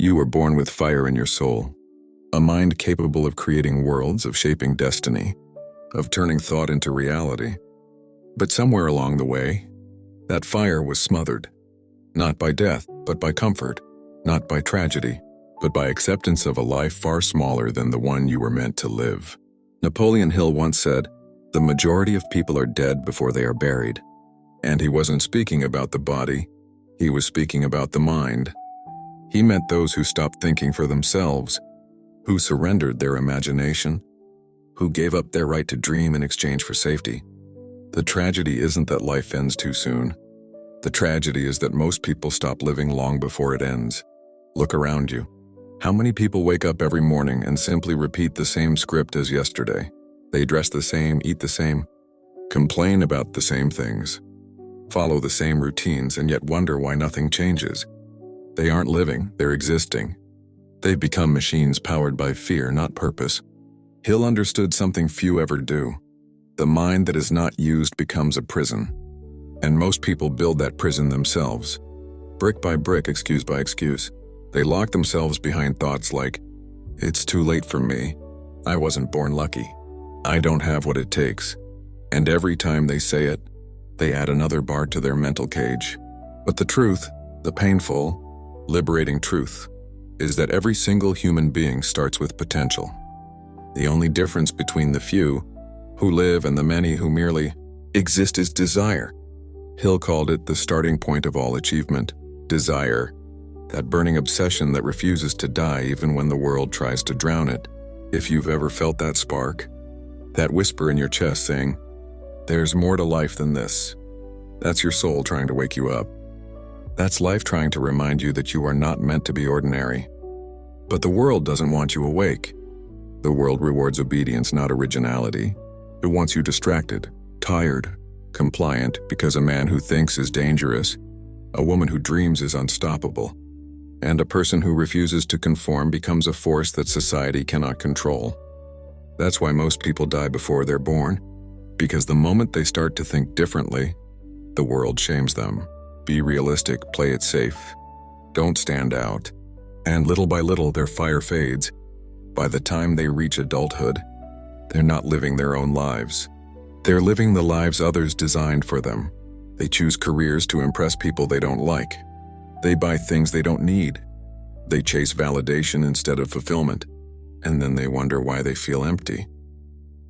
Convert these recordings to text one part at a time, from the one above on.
You were born with fire in your soul, a mind capable of creating worlds, of shaping destiny, of turning thought into reality. But somewhere along the way, that fire was smothered, not by death, but by comfort, not by tragedy, but by acceptance of a life far smaller than the one you were meant to live. Napoleon Hill once said, "The majority of people are dead before they are buried." And he wasn't speaking about the body, he was speaking about the mind. He meant those who stopped thinking for themselves, who surrendered their imagination, who gave up their right to dream in exchange for safety. The tragedy isn't that life ends too soon. The tragedy is that most people stop living long before it ends. Look around you. How many people wake up every morning and simply repeat the same script as yesterday? They dress the same, eat the same, complain about the same things, follow the same routines, and yet wonder why nothing changes. They aren't living, they're existing. They've become machines powered by fear, not purpose. Hill understood something few ever do. The mind that is not used becomes a prison. And most people build that prison themselves. Brick by brick, excuse by excuse. They lock themselves behind thoughts like, "It's too late for me. I wasn't born lucky. I don't have what it takes." And every time they say it, they add another bar to their mental cage. But the truth, the painful, liberating truth, is that every single human being starts with potential. The only difference between the few who live and the many who merely exist is desire. Hill called it the starting point of all achievement. Desire, that burning obsession that refuses to die even when the world tries to drown it. If you've ever felt that spark, that whisper in your chest saying, "There's more to life than this," that's your soul trying to wake you up. That's life trying to remind you that you are not meant to be ordinary. But the world doesn't want you awake. The world rewards obedience, not originality. It wants you distracted, tired, compliant, because a man who thinks is dangerous, a woman who dreams is unstoppable, and a person who refuses to conform becomes a force that society cannot control. That's why most people die before they're born, because the moment they start to think differently, the world shames them. Be realistic, play it safe. Don't stand out. And little by little, their fire fades. By the time they reach adulthood, they're not living their own lives. They're living the lives others designed for them. They choose careers to impress people they don't like. They buy things they don't need. They chase validation instead of fulfillment. And then they wonder why they feel empty.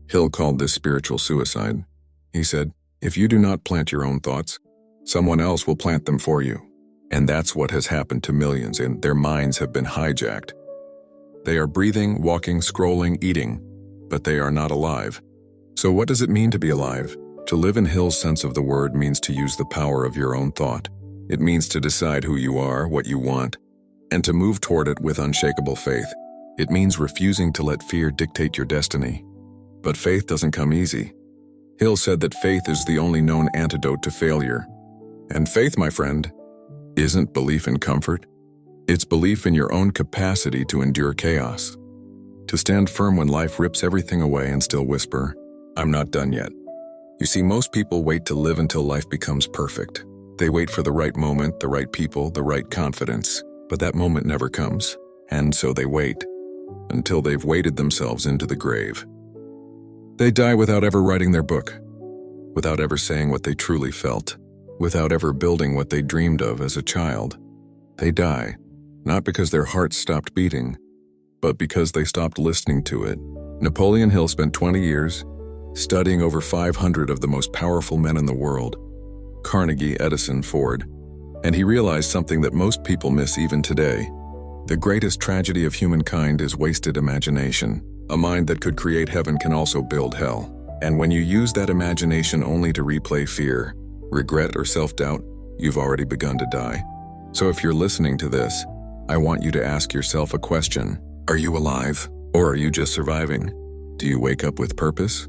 Hill called this spiritual suicide. He said, "If you do not plant your own thoughts, someone else will plant them for you." And that's what has happened to millions, and their minds have been hijacked. They are breathing, walking, scrolling, eating, but they are not alive. So what does it mean to be alive? To live in Hill's sense of the word means to use the power of your own thought. It means to decide who you are, what you want, and to move toward it with unshakable faith. It means refusing to let fear dictate your destiny. But faith doesn't come easy. Hill said that faith is the only known antidote to failure. And faith, my friend, isn't belief in comfort. It's belief in your own capacity to endure chaos. To stand firm when life rips everything away and still whisper, "I'm not done yet." You see, most people wait to live until life becomes perfect. They wait for the right moment, the right people, the right confidence. But that moment never comes. And so they wait until they've weighted themselves into the grave. They die without ever writing their book, without ever saying what they truly felt, without ever building what they dreamed of as a child. They die, not because their hearts stopped beating, but because they stopped listening to it. Napoleon Hill spent 20 years studying over 500 of the most powerful men in the world, Carnegie, Edison, Ford, and he realized something that most people miss even today. The greatest tragedy of humankind is wasted imagination. A mind that could create heaven can also build hell. And when you use that imagination only to replay fear, regret, or self-doubt, you've already begun to die. So if you're listening to this, I want you to ask yourself a question. Are you alive? Or are you just surviving? Do you wake up with purpose?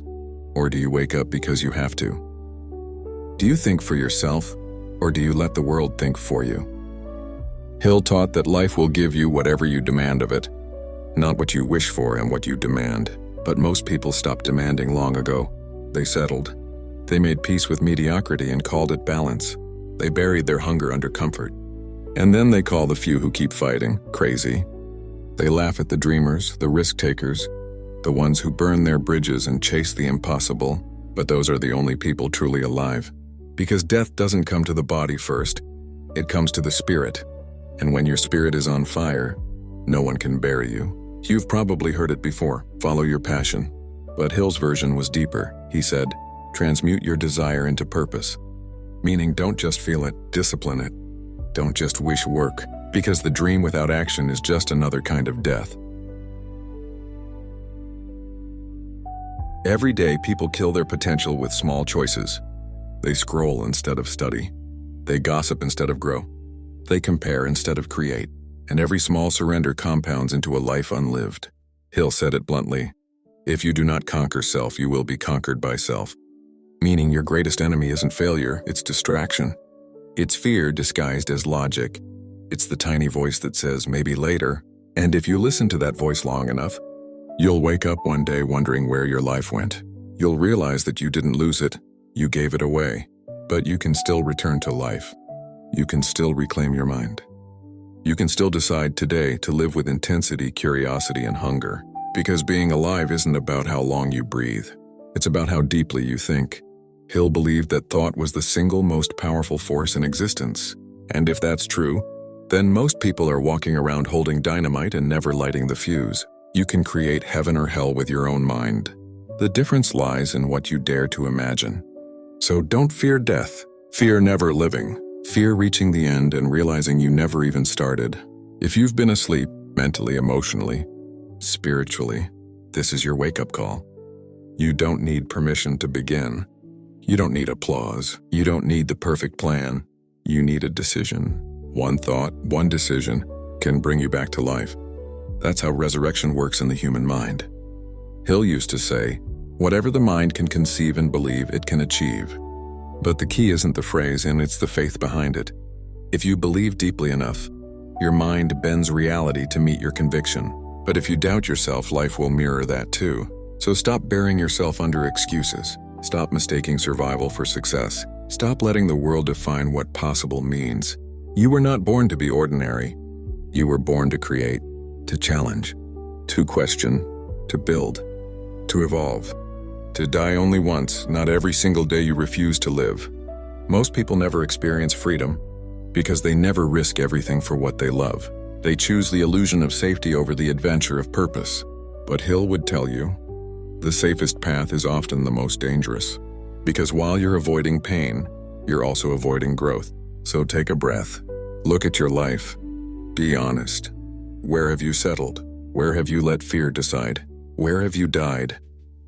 Or do you wake up because you have to? Do you think for yourself? Or do you let the world think for you? Hill taught that life will give you whatever you demand of it, not what you wish for and what you demand. But most people stopped demanding long ago. They settled. They made peace with mediocrity and called it balance. They buried their hunger under comfort. And then they call the few who keep fighting crazy. They laugh at the dreamers, the risk-takers, the ones who burn their bridges and chase the impossible, but those are the only people truly alive. Because death doesn't come to the body first, it comes to the spirit. And when your spirit is on fire, no one can bury you. You've probably heard it before, follow your passion. But Hill's version was deeper. He said, transmute your desire into purpose. Meaning don't just feel it, discipline it. Don't just wish work, because the dream without action is just another kind of death. Every day, people kill their potential with small choices. They scroll instead of study. They gossip instead of grow. They compare instead of create. And every small surrender compounds into a life unlived. Hill said it bluntly, if you do not conquer self, you will be conquered by self. Meaning your greatest enemy isn't failure, it's distraction. It's fear disguised as logic. It's the tiny voice that says, maybe later. And if you listen to that voice long enough, you'll wake up one day wondering where your life went. You'll realize that you didn't lose it, you gave it away. But you can still return to life. You can still reclaim your mind. You can still decide today to live with intensity, curiosity, and hunger. Because being alive isn't about how long you breathe. It's about how deeply you think. Hill believed that thought was the single most powerful force in existence. And if that's true, then most people are walking around holding dynamite and never lighting the fuse. You can create heaven or hell with your own mind. The difference lies in what you dare to imagine. So don't fear death. Fear never living. Fear reaching the end and realizing you never even started. If you've been asleep, mentally, emotionally, spiritually, this is your wake-up call. You don't need permission to begin. You don't need applause. You don't need the perfect plan. You need a decision. One thought, one decision can bring you back to life. That's how resurrection works in the human mind. Hill used to say, whatever the mind can conceive and believe, it can achieve. But the key isn't the phrase, and it's the faith behind it. If you believe deeply enough, your mind bends reality to meet your conviction. But if you doubt yourself, life will mirror that too. So stop burying yourself under excuses. Stop mistaking survival for success. Stop letting the world define what possible means. You were not born to be ordinary. You were born to create, to challenge, to question, to build, to evolve, to die only once, not every single day you refuse to live. Most people never experience freedom because they never risk everything for what they love. They choose the illusion of safety over the adventure of purpose. But Hill would tell you, the safest path is often the most dangerous. Because while you're avoiding pain, you're also avoiding growth. So take a breath. Look at your life. Be honest. Where have you settled? Where have you let fear decide? Where have you died?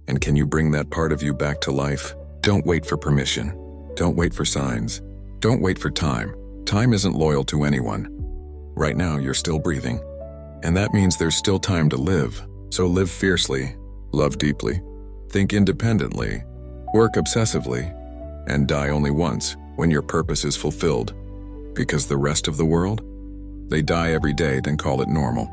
And can you bring that part of you back to life? Don't wait for permission. Don't wait for signs. Don't wait for time. Time isn't loyal to anyone. Right now, you're still breathing. And that means there's still time to live. So live fiercely, love deeply, think independently, work obsessively, and die only once when your purpose is fulfilled. Because the rest of the world, they die every day, then call it normal.